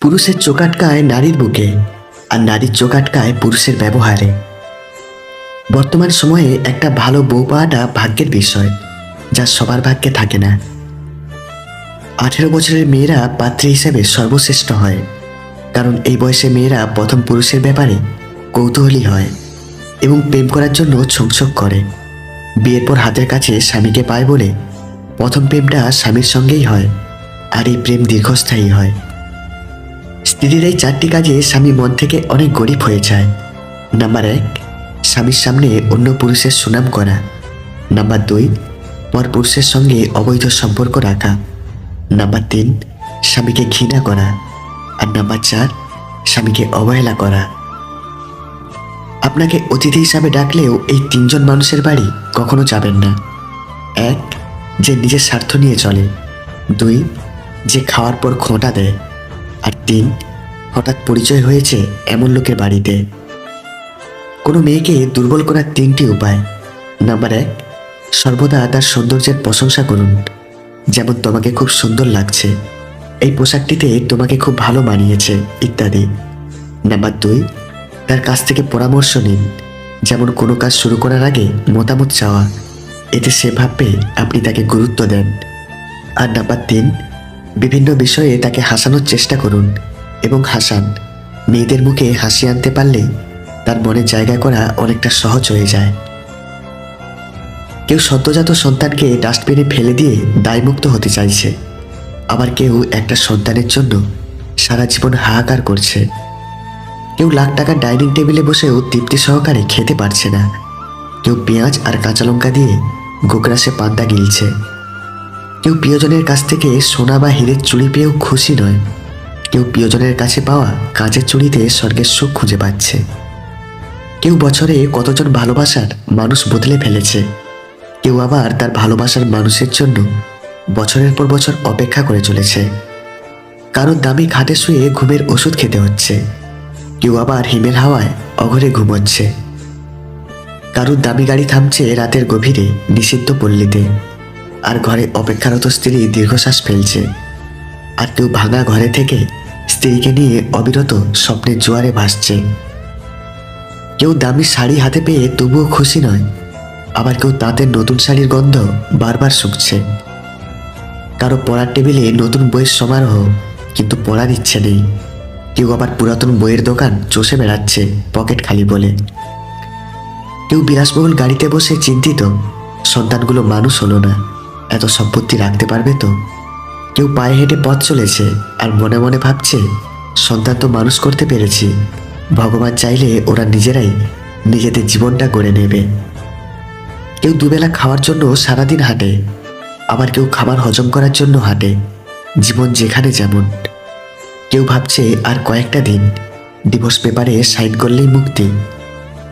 পুরুষের চোখ আটকায় নারীর বুকে, আর নারীর চোখ আটকায় পুরুষের ব্যবহারে। বর্তমান সময়ে একটা ভালো বউ পাওয়াটা ভাগ্যের বিষয়, যা সবার ভাগ্যে থাকে না। 18 বছরের মেয়েরা পাত্রী হিসেবে সর্বশ্রেষ্ঠ হয়, কারণ এই বয়সে মেয়েরা প্রথম পুরুষের ব্যাপারে কৌতূহলী হয় এবং প্রেম করার জন্য ছকছক করে। বিয়ের পর হাতের কাছে স্বামীকে পায় বলে প্রথম প্রেমটা স্বামীর সঙ্গেই হয়, আর এই প্রেম দীর্ঘস্থায়ী হয়। স্ত্রীর এই 4টি কাজে স্বামী মন থেকে অনেক গরিব হয়ে যায়। নাম্বার 1, স্বামীর সামনে অন্য পুরুষের সুনাম করা। নাম্বার 2, পর পুরুষের সঙ্গে অবৈধ সম্পর্ক রাখা। নাম্বার 3, স্বামীকে ঘৃণা করা। আর নাম্বার 4, স্বামীকে অবহেলা করা। আপনাকে অতিথি হিসাবে ডাকলেও এই 3জন মানুষের বাড়ি কখনো যাবেন না। 1, যে নিজের স্বার্থ নিয়ে চলে। 2, যে খাওয়ার পর খোঁটা দেয়। আর 3, হঠাৎ পরিচয় হয়েছে এমন লোকের বাড়িতে। কোনো মেয়েকে দুর্বল করার 3টি উপায়। নাম্বার 1, সর্বদা তার সৌন্দর্যের প্রশংসা করুন, যেমন তোমাকে খুব সুন্দর লাগছে, এই পোশাকটিতে তোমাকে খুব ভালো মানিয়েছে ইত্যাদি। নাম্বার 2, তার কাছ থেকে পরামর্শ নিন, যেমন কোনো কাজ শুরু করার আগে মতামত চাওয়া, এতে সে ভাববে আপনি তাকে গুরুত্ব দেন। আর নাম্বার 3, বিভিন্ন বিষয়ে তাকে হাসানোর চেষ্টা করুন এবং হাসান। মেয়েদের মুখে হাসি আনতে পারলেই তার মনে জায়গা করা অনেকটা সহজ হয়ে যায়। কেউ সদ্যজাত সন্তানকে ডাস্টবিনে ফেলে দিয়ে দায়মুক্ত হতে চাইছে, আবার কেউ একটা সন্তানের জন্য সারা জীবন হাহাকার করছে। কেউ লাখ টাকার ডাইনিং টেবিলে বসেও তৃপ্তি সহকারে খেতে পারছে না। কেউ পেঁয়াজ আর কাঁচা লঙ্কা দিয়ে গোগ্রাসে পান্তা গিলছে। কেউ প্রিয়জনের কাছ থেকে সোনা বা হীরের চুড়ি পেয়েও খুশি নয়। কেউ প্রিয়জনের কাছে পাওয়া কাঁচের চুড়িতে স্বর্গের সুখ খুঁজে পাচ্ছে। কেউ বছরে কতজন ভালোবাসার মানুষ বদলে ফেলেছে, কেউ আবার তার ভালোবাসার মানুষের জন্য বছরের পর বছর অপেক্ষা করে চলেছে। কারোর দামি খাটে শুয়ে ঘুমের ওষুধ খেতে হচ্ছে, কেউ আবার হিমেল হাওয়ায় অঘরে ঘুমোচ্ছে। কারোর দামি গাড়ি থামছে রাতের গভীরে নিষিদ্ধ পল্লীতে, আর ঘরে অপেক্ষারত স্ত্রী দীর্ঘশ্বাস ফেলছে। আর কেউ ভাঙা ঘরে থেকে স্ত্রীকে নিয়ে অবিরত স্বপ্নের জোয়ারে ভাসছে। কেউ দামি শাড়ি হাতে পেয়ে তবুও খুশি নয়, আবার কেউ তাঁতের নতুন শাড়ির গন্ধ বারবার শুকছে। কারো পড়ার টেবিলে নতুন বইয়ের সমারোহ, কিন্তু পড়ার ইচ্ছে নেই। কেউ আবার পুরাতন বইয়ের দোকান চষে বেড়াচ্ছে পকেট খালি বলে। কেউ বিলাসবহুল গাড়িতে বসে চিন্তিত, সন্তানগুলো মানুষ হলো না, এত সম্পত্তি রাখতে পারবে তো। কেউ পায়ে হেঁটে পথ চলেছে আর মনে মনে ভাবছে, সন্তান তো মানুষ করতে পেরেছি, ভগবান চাইলে ওরা নিজেরাই নিজেদের জীবনটা গড়ে নেবে। কেউ দুবেলা খাওয়ার জন্য সারাদিন হাঁটে, আবার কেউ খাবার হজম করার জন্য হাঁটে। জীবন যেখানে যেমন। কেউ ভাবছে আর কয়েকটা দিন, ডিভোর্স পেপারে সাইন করলেই মুক্তি।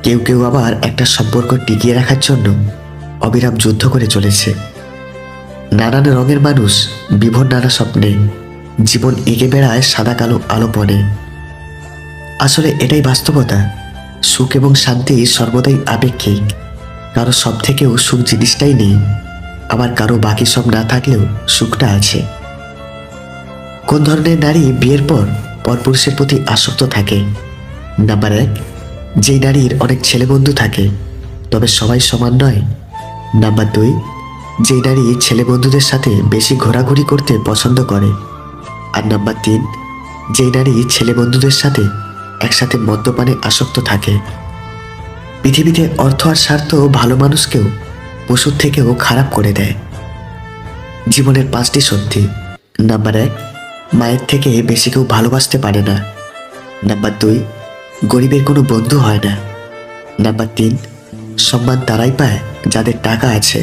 কেউ কেউ আবার একটা সম্পর্ক টিকিয়ে রাখার জন্য অবিরাম যুদ্ধ করে চলেছে। নানান রঙের মানুষ, বিভোর নানা স্বপ্নে, জীবন এঁকে বেড়ায় সাদা কালো আলোপনে। আসলে এটাই বাস্তবতা। সুখ এবং শান্তি সর্বদাই আপেক্ষিক। কারো সব থেকেও সুখ জিনিসটাই নেই, আবার কারো বাকি সব না থাকলেও সুখটা আছে। কোন ধরনের নারী বিয়ের পর পরপুরুষের প্রতি আসক্ত থাকে? নাম্বার 1, যেই নারীর অনেক ছেলে বন্ধু থাকে, তবে সবাই সমান নয়। নাম্বার 2, যেই নারী ছেলে বন্ধুদের সাথে বেশি ঘোরাঘুরি করতে পছন্দ করে। আর নাম্বার 3, যেই নারী ছেলে বন্ধুদের সাথে একসাথে মদ্যপানে আসক্ত থাকে। পৃথিবীতে অর্থ আর স্বার্থ ভালো মানুষকেও পশুর থেকেও খারাপ করে দেয়। জীবনের 5টি সত্যি। নাম্বার 1, মায়ের থেকে বেশি কেউ ভালোবাসতে পারে না। নাম্বার 2, গরিবের কোনো বন্ধু হয় না। নাম্বার 3, সম্মান তারাই পায় যাদের টাকা আছে।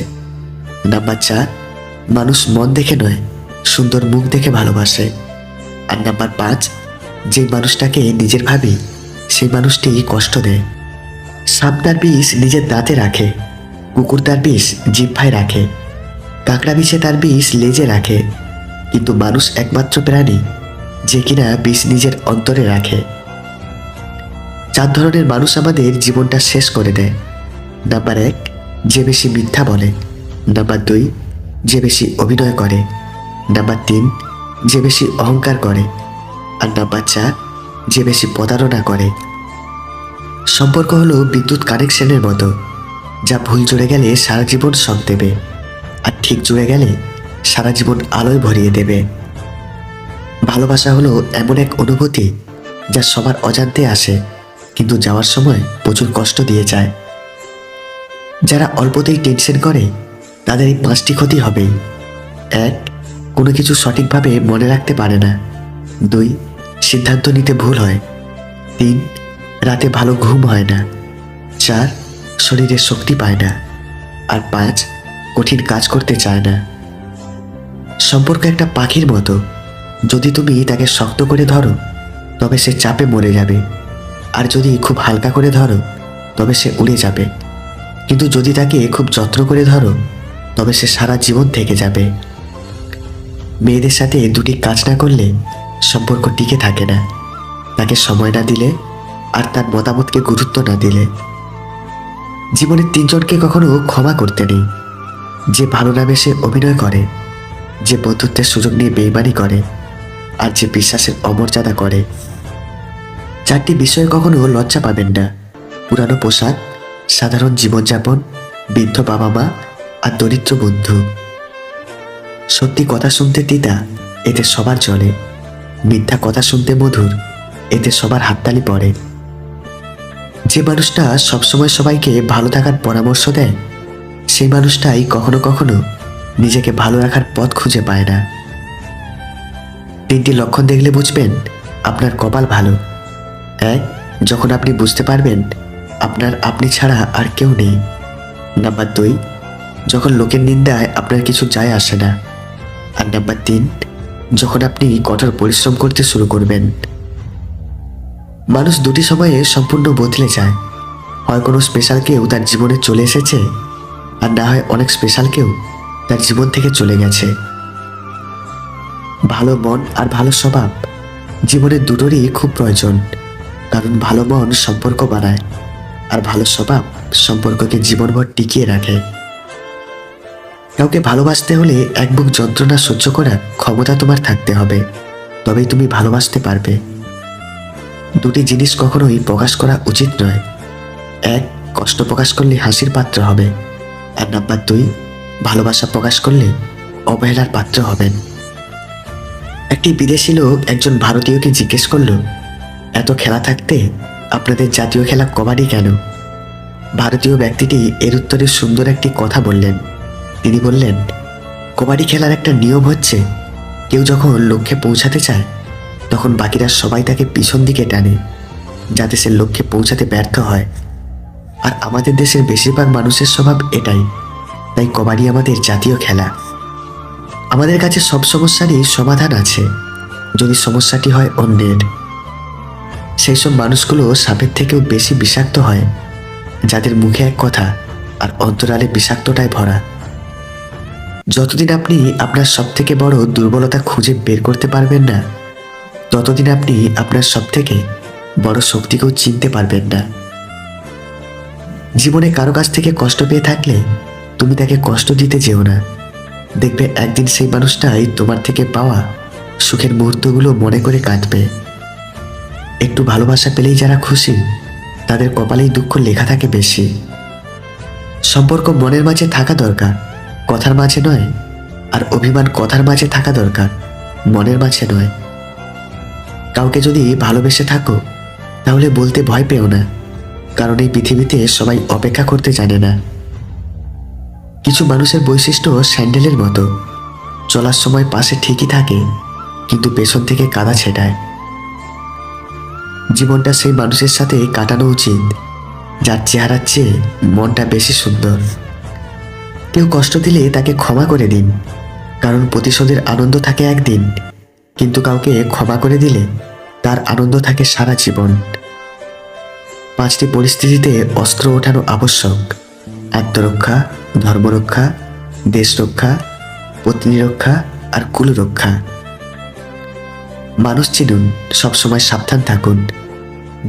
নাম্বার 4, মানুষ মন দেখে নয়, সুন্দর মুখ দেখে ভালোবাসে। আর নাম্বার 5, যে মানুষটাকে নিজের ভাবি সেই মানুষটি কষ্ট দেয়। সাপ তার বিষ নিজের দাঁতে রাখে, কুকুর তার বিষ জিহ্বায় রাখে, কাঁকড়া বিছে তার বিষ লেজে রাখে, কিন্তু মানুষ একমাত্র প্রাণী যে কিনা বিষ নিজের অন্তরে রাখে। 4 ধরনের মানুষ আমাদের জীবনটা শেষ করে দেয়। নাম্বার 1, যে বেশি মিথ্যা বলে। নাম্বার 2, যে বেশি অভিনয় করে। নাম্বার 3, যে বেশি অহংকার করে। আর নাম্বার 4, যে বেশি প্রতারণা করে। সম্পর্ক হলো বিদ্যুৎ কানেকশনের মতো, যা ভুল জুড়ে গেলে সারা জীবন শক দেবে, আর ঠিক জুড়ে গেলে সারা জীবন আলোয় ভরিয়ে দেবে। ভালোবাসা হলো এমন এক অনুভূতি যা সবার অজান্তে আসে, কিন্তু যাওয়ার সময় প্রচুর কষ্ট দিয়ে যায়। যারা অল্পতেই টেনশন করে তাদের এই 5টি ক্ষতি হবেই। 1, কোনো কিছু সঠিকভাবে মনে রাখতে পারে না। 2, সিদ্ধান্ত নিতে ভুল হয়। 3, রাতে ভালো ঘুম হয় না। 4, শরীরে শক্তি পায় না। আর 5, কঠিন কাজ করতে চায় না। সম্পর্ক একটা পাখির মতো, যদি তুমি তাকে শক্ত করে ধরো তবে সে চাপে মরে যাবে, আর যদি খুব হালকা করে ধরো তবে সে উড়ে যাবে। কিন্তু যদি তাকে খুব যত্ন করে ধরো তবে সে সারা জীবন থেকে যাবে। মেয়েদের সাথে দুটি কাজ না করলে সম্পর্ক টিকে থাকে না, তাকে সময় না দিলে আর তার মতামতকে গুরুত্ব না দিলে। জীবনের 3 জনকে কখনো ক্ষমা করতে নেই: যে ভালো নামে সে অভিনয় করে, যে বন্ধুত্বের সুযোগ নিয়ে বেইমানি করে, আর যে বিশ্বাসের অমর্যাদা করে। 4টি বিষয়ে কখনো লজ্জা পাবেন না: পুরানো পোশাক, সাধারণ জীবনযাপন, বৃদ্ধ বাবা মা, আর দরিদ্র বন্ধু। সত্যি কথা শুনতে তিতা, এতে সবার চলে। মিথ্যা কথা শুনতে মধুর, এতে সবার হাততালি পড়ে। যে মানুষটা সবসময় সবাইকে ভালো থাকার পরামর্শ দেয়, সেই মানুষটাই কখনো কখনো নিজেকে ভালো রাখার পথ খুঁজে পায় না। 3টি লক্ষণ দেখলে বুঝবেন আপনার কপাল ভালো। 1, যখন আপনি বুঝতে পারবেন আপনার আপনি ছাড়া আর কেউ নেই। নাম্বার 2, যখন লোকের নিন্দায় আপনার কিছু যায় আসে না। আর নাম্বার 3, যখন আপনি কঠোর পরিশ্রম করতে শুরু করবেন। মানুষ 2টি সময়ে সম্পূর্ণ বদলে যায়: হয় কোনো স্পেশাল কেউ তার জীবনে চলে এসেছে, আর না হয় অনেক স্পেশাল কেউ তার জীবন থেকে চলে গেছে। ভালো মন আর ভালো স্বভাব জীবনের দুটোরই খুব প্রয়োজন, কারণ ভালো মন সম্পর্ক বাড়ায়, আর ভালো স্বভাব সম্পর্ককে জীবনভর টিকিয়ে রাখে। কাউকে ভালোবাসতে হলে এক বুক যন্ত্রণা সহ্য করার ক্ষমতা তোমার থাকতে হবে, তবেই তুমি ভালোবাসতে পারবে। 2টি জিনিস কখনোই প্রকাশ করা উচিত নয়: 1, কষ্ট প্রকাশ করলে হাসির পাত্র হবে, আর নাম্বার 2, ভালোবাসা প্রকাশ করলে অবহেলার পাত্র হবেন। একটি বিদেশি লোক একজন ভারতীয়কে জিজ্ঞেস করল, এত খেলা থাকতে আপনাদের জাতীয় খেলা কবাডি কেন? ভারতীয় ব্যক্তিটি এর উত্তরে সুন্দর একটি কথা বললেন। তিনি বললেন, কবাডি খেলার একটা নিয়ম হচ্ছে, কেউ যখন লক্ষ্যে পৌঁছাতে চায় তখন বাকিরা সবাই তাকে পিছন দিকে টানে, যাতে সে লক্ষ্যে পৌঁছাতে ব্যর্থ হয়। আর আমাদের দেশের বেশিরভাগ মানুষের স্বভাব এটাই, তাই কবাডি আমাদের জাতীয় খেলা। আমাদের কাছে সব সমস্যারই সমাধান আছে, যদি সমস্যাটি হয় অন্যের। সেই সব মানুষগুলো সাপের থেকেও বেশি বিষাক্ত হয়, যাদের মুখে এক কথা আর অন্তরালে বিষাক্তটায় ভরা। যতদিন আপনি আপনার সবথেকে বড় দুর্বলতা খুঁজে বের করতে পারবেন না, ততদিন আপনি আপনার সবথেকে বড় শক্তিকেও চিনতে পারবেন না। জীবনে কারো কাছ থেকে কষ্ট পেয়ে থাকলে তুমি তাকে কষ্ট দিতে যেও না। দেখবে একদিন সেই মানুষটাই তোমার থেকে পাওয়া সুখের মুহূর্তগুলো মনে করে কাটবে। একটু ভালোবাসা পেলেই যারা খুশি, তাদের কপালেই দুঃখ লেখা থাকে বেশি। সম্পর্ক মনের মাঝে থাকা দরকার, কথার মাঝে নয়। আর অভিমান কথার মাঝে থাকা দরকার, মনের মাঝে নয়। কাউকে যদি ভালোবেসে থাকো তাহলে বলতে ভয় পেও না, কারণ এই পৃথিবীতে সবাই অপেক্ষা করতে জানে না। কিছু মানুষের বৈশিষ্ট্য স্যান্ডেলের মতো, চলার সময় পাশে ঠিকই থাকে কিন্তু পেছন থেকে কাদা ছেটায়। জীবনটা সেই মানুষের সাথে কাটানো উচিত যার চেহারার চেয়ে মনটা বেশি সুন্দর। কেউ কষ্ট দিলে তাকে ক্ষমা করে দিন, কারণ প্রতিশোধের আনন্দ থাকে একদিন, কিন্তু কাউকে ক্ষমা করে দিলে তার আনন্দ থাকে সারা জীবন। 5টি পরিস্থিতিতে অস্ত্র ওঠানো আবশ্যক: আত্মরক্ষা, ধর্মরক্ষা, দেশ রক্ষা, পত্নী রক্ষা, আর কুল রক্ষা। মানুষ চিনুন, সবসময় সাবধান থাকুন।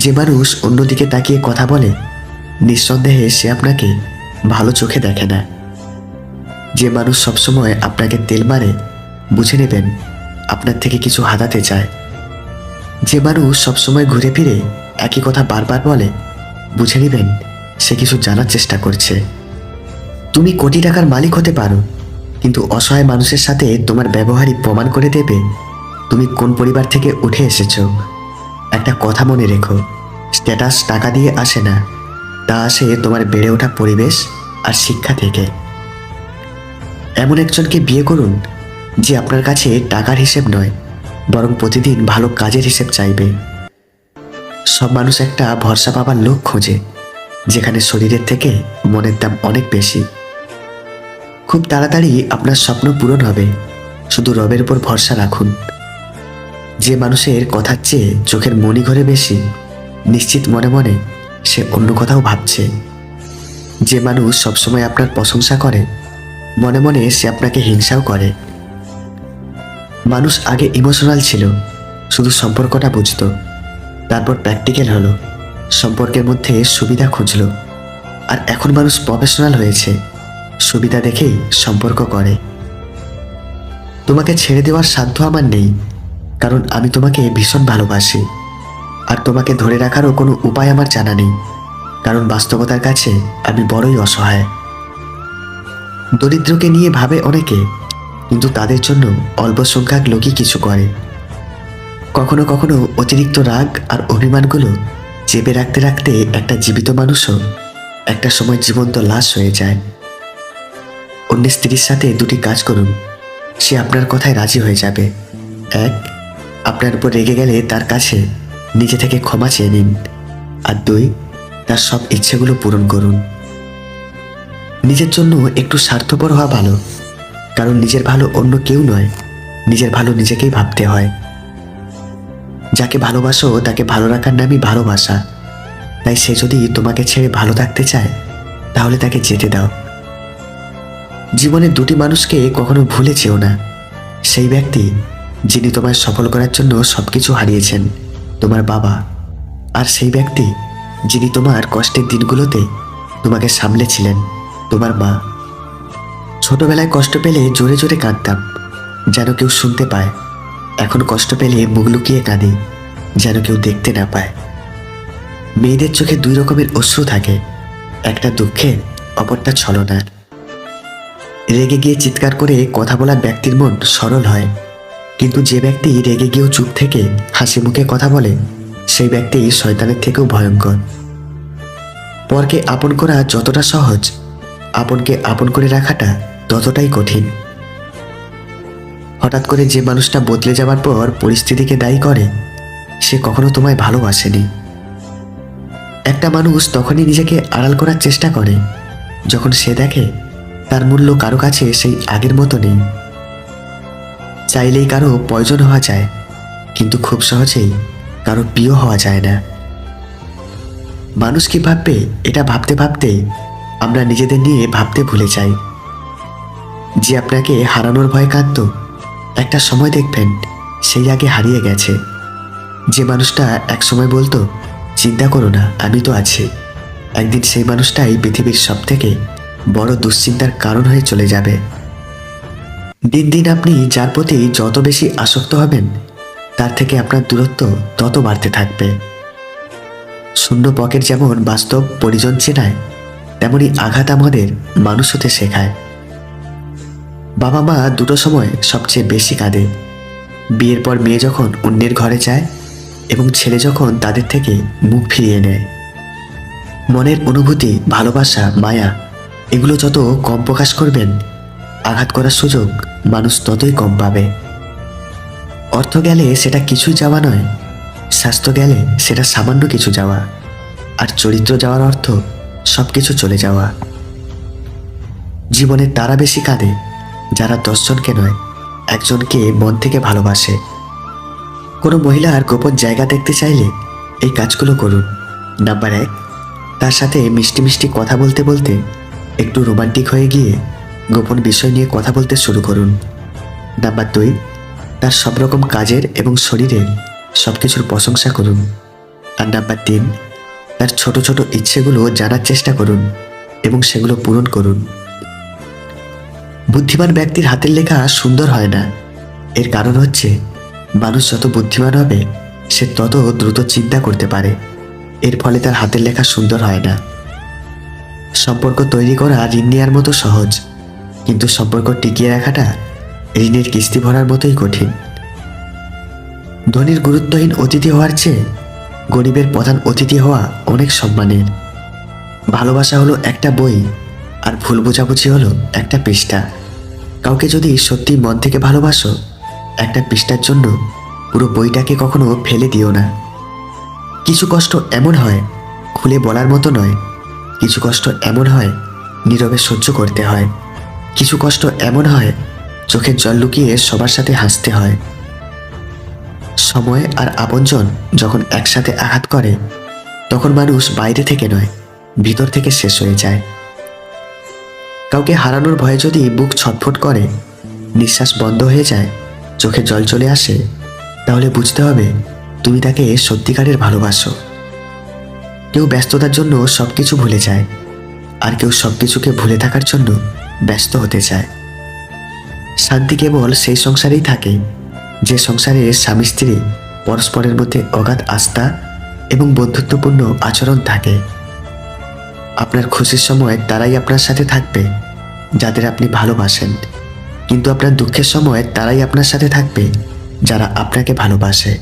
যে মানুষ অন্যদিকে তাকিয়ে কথা বলে, নিঃসন্দেহে সে আপনাকে ভালো চোখে দেখে না। যে মানুষ সবসময় আপনাকে তেল মারে, বুঝে নেবেন আপনার থেকে কিছু হাতাতে চায়। যে মানুষ সবসময় ঘুরে ফিরে একই কথা বারবার বলে, বুঝে নেবেন সে কিছু জানার চেষ্টা করছে। তুমি কোটি টাকার মালিক হতে পারো, কিন্তু অসহায় মানুষের সাথে তোমার ব্যবহারই প্রমাণ করে দেবে তুমি কোন পরিবার থেকে উঠে এসেছো। একটা কথা মনে রেখো, স্ট্যাটাস টাকা দিয়ে আসে না, তা আসে তোমার বেড়ে ওঠা পরিবেশ আর শিক্ষা থেকে। এমন একজনকে বিয়ে করুন যে আপনার কাছে টাকার হিসেব নয়, বরং প্রতিদিন ভালো কাজের হিসেব চাইবে। সব মানুষ একটা ভরসা পাবার লোক খোঁজে, যেখানে শরীরের থেকে মনের দাম অনেক বেশি। খুব তাড়াতাড়ি আপনার স্বপ্ন পূরণ হবে, শুধু রবের উপর ভরসা রাখুন। যে মানুষের কথার চেয়ে চোখের মনি ঘরে বেশি, নিশ্চিত মনে মনে সে অন্য কথাও ভাবছে। যে মানুষ সবসময় আপনার প্রশংসা করে, মনে মনে সে আপনাকে হিংসাও করে। মানুষ আগে ইমোশনাল ছিল, শুধু সম্পর্কটা বুঝতো। তারপর প্র্যাকটিক্যাল হলো, সম্পর্কের মধ্যে সুবিধা খুঁজলো। আর এখন মানুষ প্রফেশনাল হয়েছে, সুবিধা দেখেই সম্পর্ক করে। তোমাকে ছেড়ে দেওয়ার সাধ্য আমার নেই, কারণ আমি তোমাকে ভীষণ ভালোবাসি। আর তোমাকে ধরে রাখারও কোনো উপায় আমার জানা নেই, কারণ বাস্তবতার কাছে আমি বড়ই অসহায়। দরিদ্রকে নিয়ে ভাবে অনেকে, কিন্তু তাদের জন্য অল্প সংখ্যক লোকই কিছু করে। কখনো কখনো অতিরিক্ত রাগ আর অভিমানগুলো চেপে রাখতে রাখতে একটা জীবিত মানুষও একটা সময় জীবন্ত লাশ হয়ে যায়। অন্যের স্ত্রীর সাথে দুটি কাজ করুন, সে আপনার কথায় রাজি হয়ে যাবে। এক, আপনার উপর রেগে গেলে তার কাছে নিজে থেকে ক্ষমা চেয়ে নিন। আর দুই, তার সব ইচ্ছেগুলো পূরণ করুন। নিজের জন্য একটু স্বার্থপর হওয়া ভালো, কারণ নিজের ভালো অন্য কেউ নয়, নিজের ভালো নিজেকেই ভাবতে হয়। যাকে ভালোবাসো তাকে ভালো রাখার নামই ভালোবাসা। তাই সে যদি তোমাকে ছেড়ে ভালো থাকতে চায়, তাহলে তাকে যেতে দাও। জীবনে দুটি মানুষকে কখনো ভুলে যেও না। সেই ব্যক্তি যিনি তোমায় সফল করার জন্য সবকিছু হারিয়েছেন, তোমার বাবা। আর সেই ব্যক্তি যিনি তোমার কষ্টের দিনগুলোতে তোমাকে সামলেছিলেন, তোমার মা। ছোটবেলায় কষ্ট পেলে জোরে জোরে কাঁদতাম, যেন কেউ শুনতে পায়। এখন কষ্ট পেলে মুখ লুকিয়ে কাঁদি, যেন কেউ দেখতে না পায়। মেয়েদের চোখে দুই রকমের অশ্রু থাকে, একটা দুঃখের, অপরটা ছলনার। রেগে গিয়ে চিৎকার করে কথা বলা ব্যক্তির মন সরল হয়, কিন্তু যে ব্যক্তি রেগে গিয়েও চুপ থেকে হাসি মুখে কথা বলে, সেই ব্যক্তি শয়তানের থেকেও ভয়ঙ্কর। পরকে আপন করা যতটা সহজ, আপনকে আপন করে রাখাটা ততটাই কঠিন। হঠাৎ করে যে মানুষটা বদলে যাওয়ার পর পরিস্থিতিকে দায়ী করে, সে কখনো তোমায় ভালোবাসেনি। একটা মানুষ তখনই নিজেকে আড়াল করার চেষ্টা করে, যখন সে দেখে তার মূল্য কারো কাছে সেই আগের মতো নেই। চাইলেই কারো প্রয়োজন হওয়া যায়, কিন্তু খুব সহজেই কারো প্রিয় হওয়া যায় না। মানুষ কি ভাববে এটা ভাবতে ভাবতে আমরা নিজেদের নিয়ে ভাবতে ভুলে যাই। যে আপনাকে হারানোর ভয় কাঁদত, একটা সময় দেখবেন সেই আগে হারিয়ে গেছে। যে মানুষটা এক সময় বলতো, চিন্তা করো না আমি তো আছি, একদিন সেই মানুষটাই পৃথিবীর সব থেকে বড় দুশ্চিন্তার কারণ হয়ে চলে যাবে। দিন দিন আপনি যার প্রতি যত বেশি আসক্ত হবেন, তার থেকে আপনার দূরত্ব তত বাড়তে থাকবে। শূন্য পকেট যেমন বাস্তব পরিজন চেনায়, তেমনি আঘাত আমাদের মানুষ হতে শেখায়। বাবা মা দুটো সময় সবচেয়ে বেশি কাঁদে, বিয়ের পর মেয়ে যখন অন্যের ঘরে যায় এবং ছেলে যখন তাদের থেকে মুখ ফিরিয়ে নেয়। মনের অনুভূতি, ভালোবাসা, মায়া এগুলো যত কম প্রকাশ করবেন, আঘাত করার সুযোগ মানুষ ততই কম পাবে। অর্থ গেলে সেটা কিছুই যাওয়া নয়, স্বাস্থ্য গেলে সেটা সামান্য কিছু যাওয়া, আর চরিত্র যাওয়ার অর্থ সব কিছু চলে যাওয়া। জীবনে তারা বেশি কাঁদে যারা 10 জনকে নয়, একজনকে মন থেকে ভালোবাসে। কোনো মহিলার গোপন জায়গা দেখতে চাইলে এই কাজগুলো করুন। নাম্বার 1, তার সাথে মিষ্টি মিষ্টি কথা বলতে বলতে একটু রোমান্টিক হয়ে গিয়ে গোপন বিষয় নিয়ে কথা বলতে শুরু করুন। নাম্বার 2, তার সব রকম কাজের এবং শরীরের সব কিছুর প্রশংসা করুন। আর নাম্বার 3, তার ছোট ছোট ইচ্ছেগুলো জানার চেষ্টা করুন এবং সেগুলো পূরণ করুন। বুদ্ধিমান ব্যক্তির হাতের লেখা সুন্দর হয় না, এর কারণ হচ্ছে মানুষ যত বুদ্ধিমান হবে সে তত দ্রুত চিন্তা করতে পারে। এর ফলে তার হাতের লেখা সুন্দর হয় না। সম্পর্ক তৈরি করা ঋণ নেওয়ার মতো সহজ, কিন্তু সম্পর্ক টিকিয়ে রাখাটা ঋণের কিস্তি ভরার মতোই কঠিন। ধনীর গুরুত্বহীন অতিথি হওয়ার চেয়ে গরিবের প্রধান অতিথি হওয়া অনেক সম্মানের। ভালোবাসা হলো একটা বই, আর ভুল বোঝাবুঝি হলো একটা পৃষ্ঠা। কাউকে যদি সত্যি মন থেকে ভালোবাসো, একটা পৃষ্ঠার জন্য পুরো বইটাকে কখনো ফেলে দিও না। কিছু কষ্ট এমন হয় খুলে বলার মতো নয়, কিছু কষ্ট এমন হয় নীরবে সহ্য করতে হয়, কিছু কষ্ট এমন হয় চোখের জল লুকিয়ে সবার সাথে হাসতে হয়। সময় আর আপনজন যখন একসাথে আঘাত করে, তখন মানুষ বাইরে থেকে নয়, ভিতর থেকে শেষ হয়ে যায়। কাউকে হারানোর ভয়ে যদি বুক ছটফট করে, নিঃশ্বাস বন্ধ হয়ে যায়, চোখে জল চলে আসে, তাহলে বুঝতে হবে তুমি তাকে সত্যিকারের ভালোবাসো। কেউ ব্যস্ততার জন্য সবকিছু ভুলে যায়, আর কেউ সবকিছুকে ভুলে থাকার জন্য ব্যস্ত হতে চায়। শান্তি কেবল সেই সংসারেই থাকে যে সংসারে স্বামী স্ত্রী পরস্পরের মধ্যে অগাধ আস্থা এবং বন্ধুত্বপূর্ণ আচরণ থাকে। আপনার খুশির সময় তারাই আপনার সাথে থাকবে যাদের আপনি ভালোবাসেন, কিন্তু আপনার দুঃখের সময় তারাই আপনার সাথে থাকবে যারা আপনাকে ভালোবাসে।